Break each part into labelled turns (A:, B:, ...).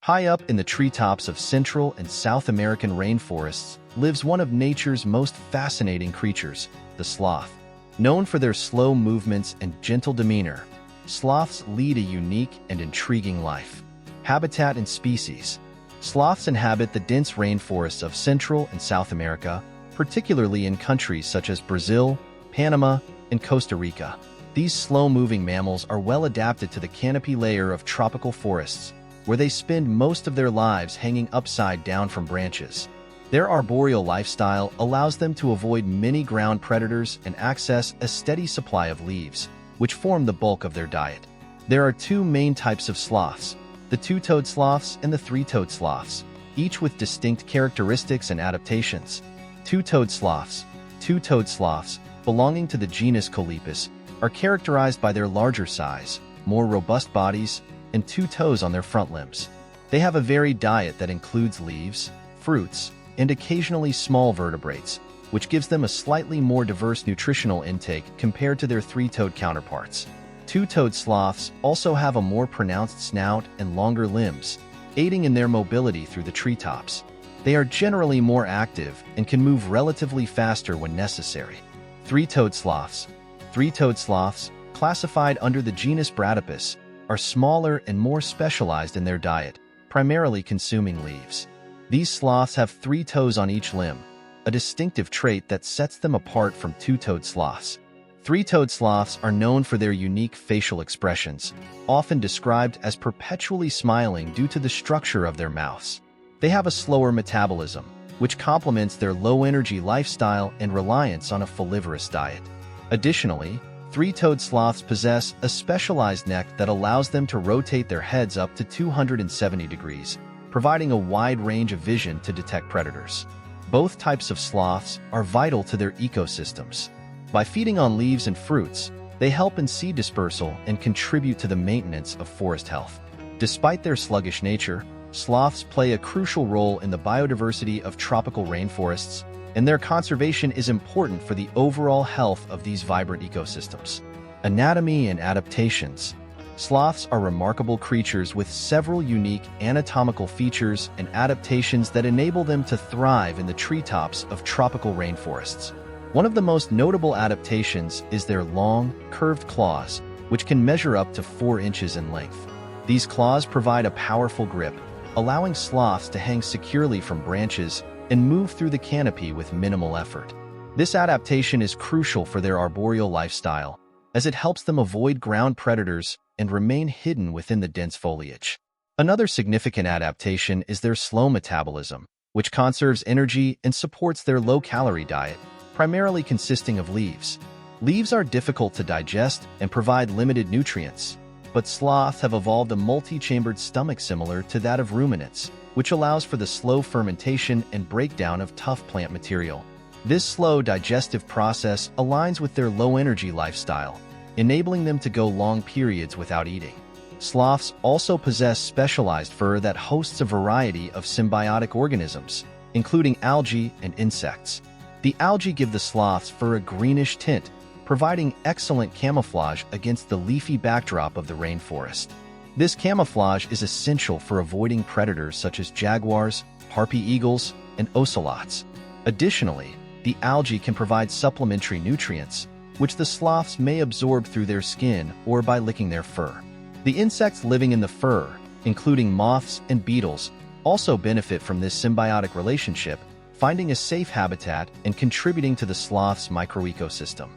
A: High up in the treetops of Central and South American rainforests lives one of nature's most fascinating creatures, the sloth. Known for their slow movements and gentle demeanor, sloths lead a unique and intriguing life. Habitat and species. Sloths inhabit the dense rainforests of Central and South America, particularly in countries such as Brazil, Panama, and Costa Rica. These slow-moving mammals are well adapted to the canopy layer of tropical forests, where they spend most of their lives hanging upside down from branches. Their arboreal lifestyle allows them to avoid many ground predators and access a steady supply of leaves, which form the bulk of their diet. There are two main types of sloths, the two-toed sloths and the three-toed sloths, each with distinct characteristics and adaptations. Two-toed sloths. Two-toed sloths, belonging to the genus Colepus, are characterized by their larger size, more robust bodies, and two toes on their front limbs. They have a varied diet that includes leaves, fruits, and occasionally small vertebrates, which gives them a slightly more diverse nutritional intake compared to their three-toed counterparts. Two-toed sloths also have a more pronounced snout and longer limbs, aiding in their mobility through the treetops. They are generally more active and can move relatively faster when necessary. Three-toed sloths. Three-toed sloths, classified under the genus Bradypus, are smaller and more specialized in their diet, primarily consuming leaves. These sloths have three toes on each limb, a distinctive trait that sets them apart from two-toed sloths. Three-toed sloths are known for their unique facial expressions, often described as perpetually smiling due to the structure of their mouths. They have a slower metabolism, which complements their low-energy lifestyle and reliance on a folivorous diet. Additionally, three-toed sloths possess a specialized neck that allows them to rotate their heads up to 270 degrees, providing a wide range of vision to detect predators. Both types of sloths are vital to their ecosystems. By feeding on leaves and fruits, they help in seed dispersal and contribute to the maintenance of forest health. Despite their sluggish nature, sloths play a crucial role in the biodiversity of tropical rainforests, and their conservation is important for the overall health of these vibrant ecosystems. Anatomy and adaptations. Sloths are remarkable creatures with several unique anatomical features and adaptations that enable them to thrive in the treetops of tropical rainforests. One of the most notable adaptations is their long, curved claws, which can measure up to 4 inches in length. These claws provide a powerful grip, allowing sloths to hang securely from branches and move through the canopy with minimal effort. This adaptation is crucial for their arboreal lifestyle, as it helps them avoid ground predators and remain hidden within the dense foliage. Another significant adaptation is their slow metabolism, which conserves energy and supports their low-calorie diet, primarily consisting of leaves. Leaves are difficult to digest and provide limited nutrients, but sloths have evolved a multi-chambered stomach similar to that of ruminants, which allows for the slow fermentation and breakdown of tough plant material. This slow digestive process aligns with their low-energy lifestyle, enabling them to go long periods without eating. Sloths also possess specialized fur that hosts a variety of symbiotic organisms, including algae and insects. The algae give the sloth's fur a greenish tint, providing excellent camouflage against the leafy backdrop of the rainforest. This camouflage is essential for avoiding predators such as jaguars, harpy eagles, and ocelots. Additionally, the algae can provide supplementary nutrients, which the sloths may absorb through their skin or by licking their fur. The insects living in the fur, including moths and beetles, also benefit from this symbiotic relationship, finding a safe habitat and contributing to the sloth's microecosystem.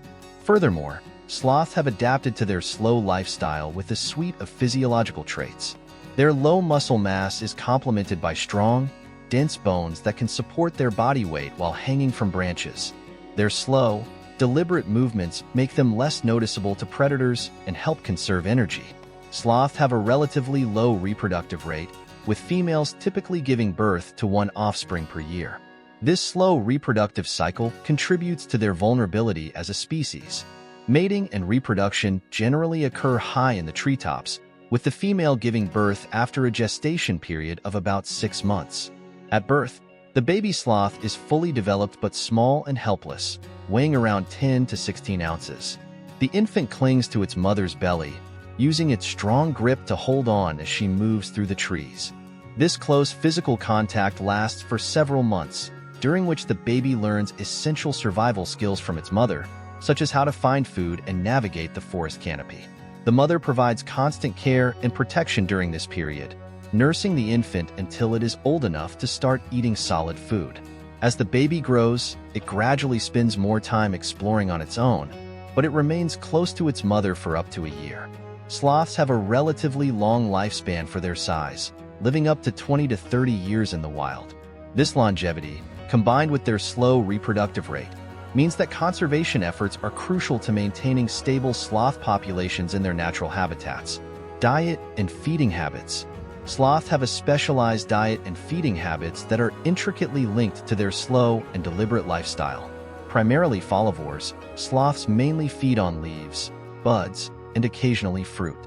A: Furthermore, sloths have adapted to their slow lifestyle with a suite of physiological traits. Their low muscle mass is complemented by strong, dense bones that can support their body weight while hanging from branches. Their slow, deliberate movements make them less noticeable to predators and help conserve energy. Sloths have a relatively low reproductive rate, with females typically giving birth to 1 offspring per year. This slow reproductive cycle contributes to their vulnerability as a species. Mating and reproduction generally occur high in the treetops, with the female giving birth after a gestation period of about 6 months. At birth, the baby sloth is fully developed but small and helpless, weighing around 10 to 16 ounces. The infant clings to its mother's belly, using its strong grip to hold on as she moves through the trees. This close physical contact lasts for several months, during which the baby learns essential survival skills from its mother, such as how to find food and navigate the forest canopy. The mother provides constant care and protection during this period, nursing the infant until it is old enough to start eating solid food. As the baby grows, it gradually spends more time exploring on its own, but it remains close to its mother for up to a year. Sloths have a relatively long lifespan for their size, living up to 20 to 30 years in the wild. This longevity, combined with their slow reproductive rate, means that conservation efforts are crucial to maintaining stable sloth populations in their natural habitats. Diet and feeding habits. Sloths have a specialized diet and feeding habits that are intricately linked to their slow and deliberate lifestyle. Primarily folivores, sloths mainly feed on leaves, buds, and occasionally fruit.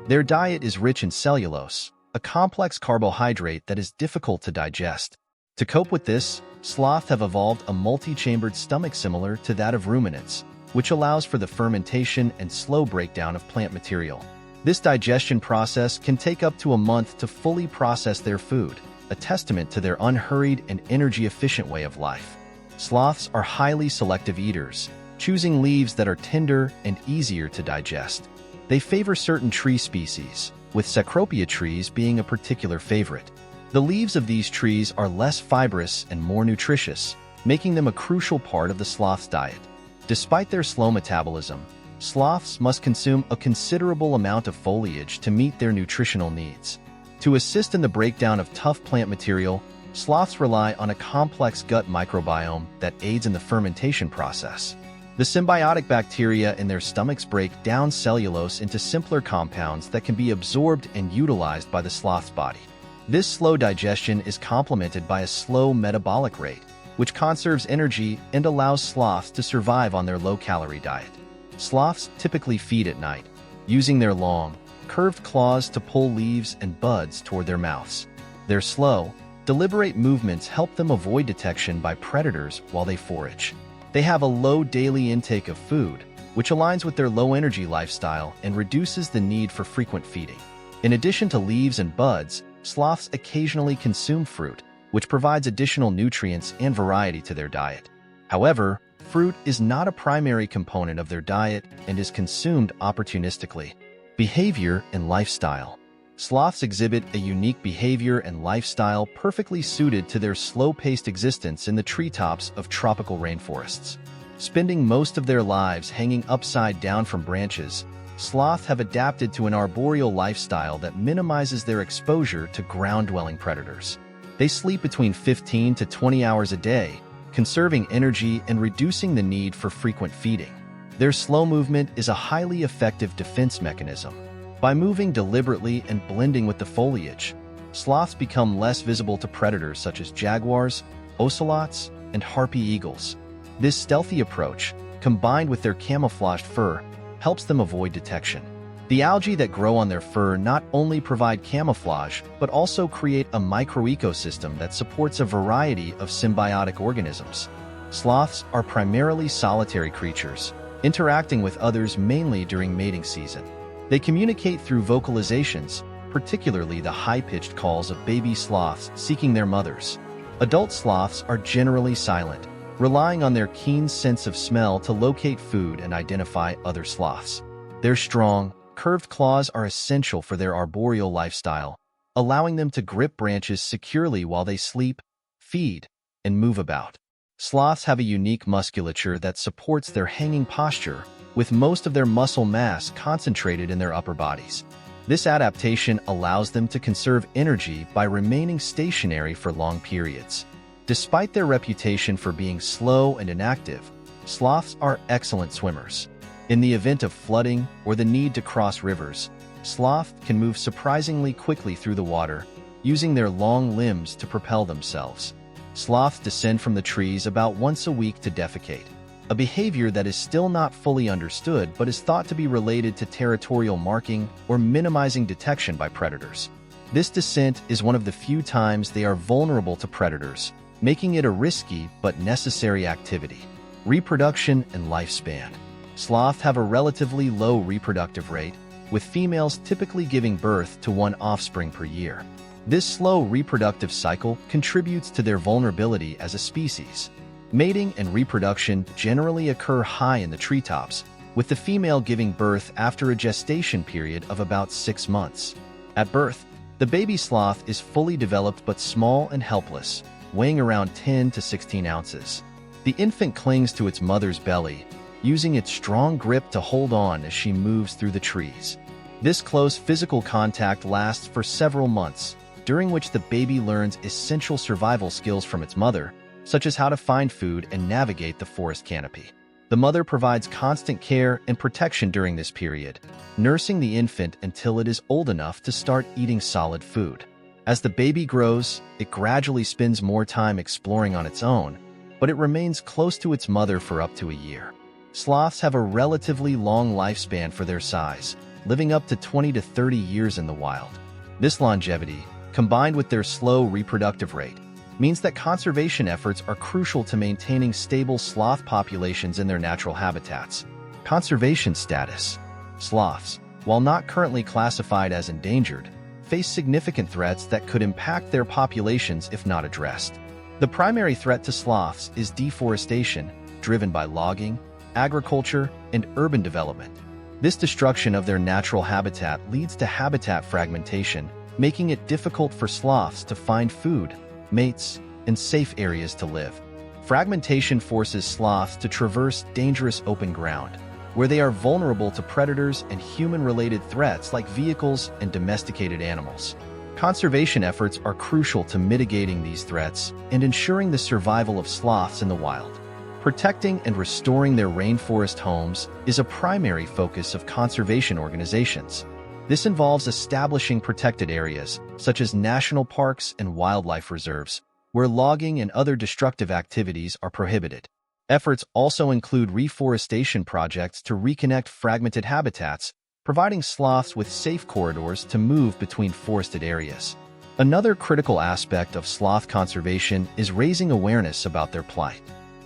A: Their diet is rich in cellulose, a complex carbohydrate that is difficult to digest. To cope with this, sloths have evolved a multi-chambered stomach similar to that of ruminants, which allows for the fermentation and slow breakdown of plant material. This digestion process can take up to a month to fully process their food, a testament to their unhurried and energy-efficient way of life. Sloths are highly selective eaters, choosing leaves that are tender and easier to digest. They favor certain tree species, with Cecropia trees being a particular favorite. The leaves of these trees are less fibrous and more nutritious, making them a crucial part of the sloth's diet. Despite their slow metabolism, sloths must consume a considerable amount of foliage to meet their nutritional needs. To assist in the breakdown of tough plant material, sloths rely on a complex gut microbiome that aids in the fermentation process. The symbiotic bacteria in their stomachs break down cellulose into simpler compounds that can be absorbed and utilized by the sloth's body. This slow digestion is complemented by a slow metabolic rate, which conserves energy and allows sloths to survive on their low-calorie diet. Sloths typically feed at night, using their long, curved claws to pull leaves and buds toward their mouths. Their slow, deliberate movements help them avoid detection by predators while they forage. They have a low daily intake of food, which aligns with their low-energy lifestyle and reduces the need for frequent feeding. In addition to leaves and buds, sloths occasionally consume fruit, which provides additional nutrients and variety to their diet. However, fruit is not a primary component of their diet and is consumed opportunistically. Behavior and lifestyle. Sloths exhibit a unique behavior and lifestyle perfectly suited to their slow-paced existence in the treetops of tropical rainforests. Spending most of their lives hanging upside down from branches, sloths have adapted to an arboreal lifestyle that minimizes their exposure to ground-dwelling predators. They sleep between 15 to 20 hours a day, conserving energy and reducing the need for frequent feeding. Their slow movement is a highly effective defense mechanism. By moving deliberately and blending with the foliage, sloths become less visible to predators such as jaguars, ocelots, and harpy eagles. This stealthy approach, combined with their camouflaged fur, helps them avoid detection. The algae that grow on their fur not only provide camouflage, but also create a microecosystem that supports a variety of symbiotic organisms. Sloths are primarily solitary creatures, interacting with others mainly during mating season. They communicate through vocalizations, particularly the high-pitched calls of baby sloths seeking their mothers. Adult sloths are generally silent, relying on their keen sense of smell to locate food and identify other sloths. Their strong, curved claws are essential for their arboreal lifestyle, allowing them to grip branches securely while they sleep, feed, and move about. Sloths have a unique musculature that supports their hanging posture, with most of their muscle mass concentrated in their upper bodies. This adaptation allows them to conserve energy by remaining stationary for long periods. Despite their reputation for being slow and inactive, sloths are excellent swimmers. In the event of flooding or the need to cross rivers, sloths can move surprisingly quickly through the water, using their long limbs to propel themselves. Sloths descend from the trees about once a week to defecate, a behavior that is still not fully understood but is thought to be related to territorial marking or minimizing detection by predators. This descent is one of the few times they are vulnerable to predators, making it a risky but necessary activity. Reproduction and lifespan. Sloths have a relatively low reproductive rate, with females typically giving birth to one offspring per year. This slow reproductive cycle contributes to their vulnerability as a species. Mating and reproduction generally occur high in the treetops, with the female giving birth after a gestation period of about 6 months. At birth, the baby sloth is fully developed but small and helpless, weighing around 10 to 16 ounces. The infant clings to its mother's belly, using its strong grip to hold on as she moves through the trees. This close physical contact lasts for several months, during which the baby learns essential survival skills from its mother, such as how to find food and navigate the forest canopy. The mother provides constant care and protection during this period, nursing the infant until it is old enough to start eating solid food. As the baby grows, it gradually spends more time exploring on its own, but it remains close to its mother for up to a year. Sloths have a relatively long lifespan for their size, living up to 20 to 30 years in the wild. This longevity, combined with their slow reproductive rate, means that conservation efforts are crucial to maintaining stable sloth populations in their natural habitats. Conservation status. Sloths, while not currently classified as endangered, face significant threats that could impact their populations if not addressed. The primary threat to sloths is deforestation, driven by logging, agriculture, and urban development. This destruction of their natural habitat leads to habitat fragmentation, making it difficult for sloths to find food, mates, and safe areas to live. Fragmentation forces sloths to traverse dangerous open ground, where they are vulnerable to predators and human-related threats like vehicles and domesticated animals. Conservation efforts are crucial to mitigating these threats and ensuring the survival of sloths in the wild. Protecting and restoring their rainforest homes is a primary focus of conservation organizations. This involves establishing protected areas, such as national parks and wildlife reserves, where logging and other destructive activities are prohibited. Efforts also include reforestation projects to reconnect fragmented habitats, providing sloths with safe corridors to move between forested areas. Another critical aspect of sloth conservation is raising awareness about their plight.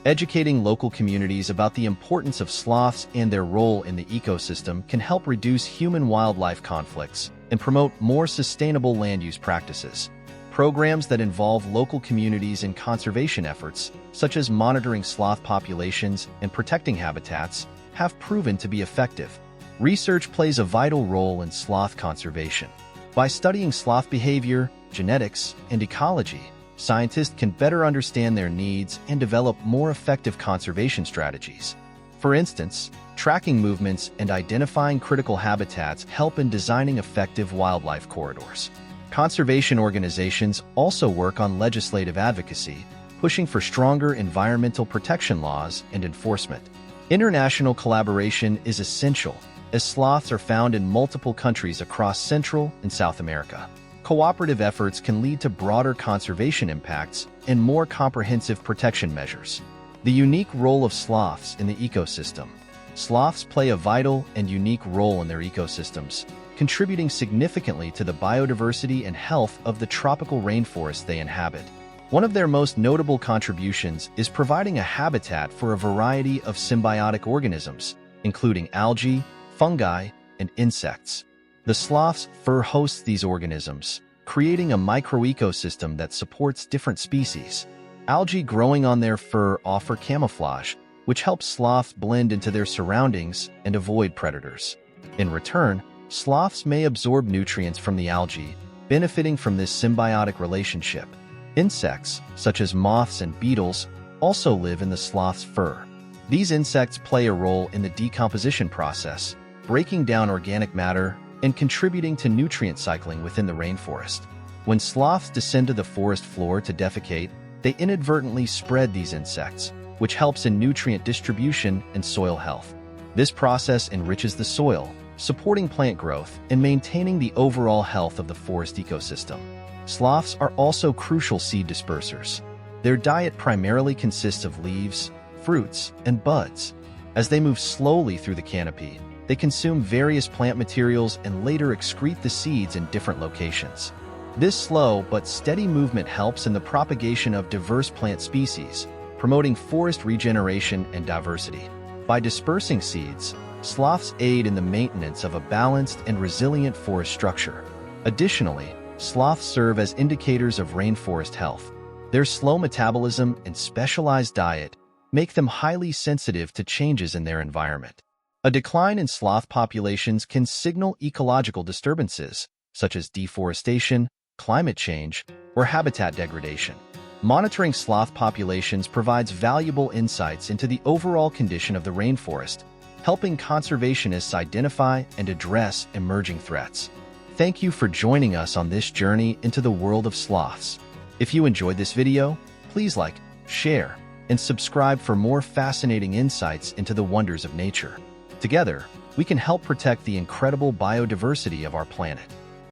A: Educating local communities about the importance of sloths and their role in the ecosystem can help reduce human-wildlife conflicts and promote more sustainable land use practices. Programs that involve local communities in conservation efforts, such as monitoring sloth populations and protecting habitats, have proven to be effective. Research plays a vital role in sloth conservation. By studying sloth behavior, genetics, and ecology, scientists can better understand their needs and develop more effective conservation strategies. For instance, tracking movements and identifying critical habitats help in designing effective wildlife corridors. Conservation organizations also work on legislative advocacy, pushing for stronger environmental protection laws and enforcement. International collaboration is essential, as sloths are found in multiple countries across Central and South America. Cooperative efforts can lead to broader conservation impacts and more comprehensive protection measures. The unique role of sloths in the ecosystem. Sloths play a vital and unique role in their ecosystems, contributing significantly to the biodiversity and health of the tropical rainforests they inhabit. One of their most notable contributions is providing a habitat for a variety of symbiotic organisms, including algae, fungi, and insects. The sloth's fur hosts these organisms, creating a microecosystem that supports different species. Algae growing on their fur offer camouflage, which helps sloths blend into their surroundings and avoid predators. In return, sloths may absorb nutrients from the algae, benefiting from this symbiotic relationship. Insects, such as moths and beetles, also live in the sloth's fur. These insects play a role in the decomposition process, breaking down organic matter and contributing to nutrient cycling within the rainforest. When sloths descend to the forest floor to defecate, they inadvertently spread these insects, which helps in nutrient distribution and soil health. This process enriches the soil, supporting plant growth and maintaining the overall health of the forest ecosystem. Sloths are also crucial seed dispersers. Their diet primarily consists of leaves, fruits, and buds. As they move slowly through the canopy, they consume various plant materials and later excrete the seeds in different locations. This slow but steady movement helps in the propagation of diverse plant species, promoting forest regeneration and diversity. By dispersing seeds, sloths aid in the maintenance of a balanced and resilient forest structure. Additionally, Sloths serve as indicators of rainforest health. Their slow metabolism and specialized diet make them highly sensitive to changes in their environment. A decline in sloth populations can signal ecological disturbances, such as deforestation, climate change, or habitat degradation. Monitoring sloth populations provides valuable insights into the overall condition of the rainforest, helping conservationists identify and address emerging threats. Thank you for joining us on this journey into the world of sloths. If you enjoyed this video, please like, share, and subscribe for more fascinating insights into the wonders of nature. Together, we can help protect the incredible biodiversity of our planet.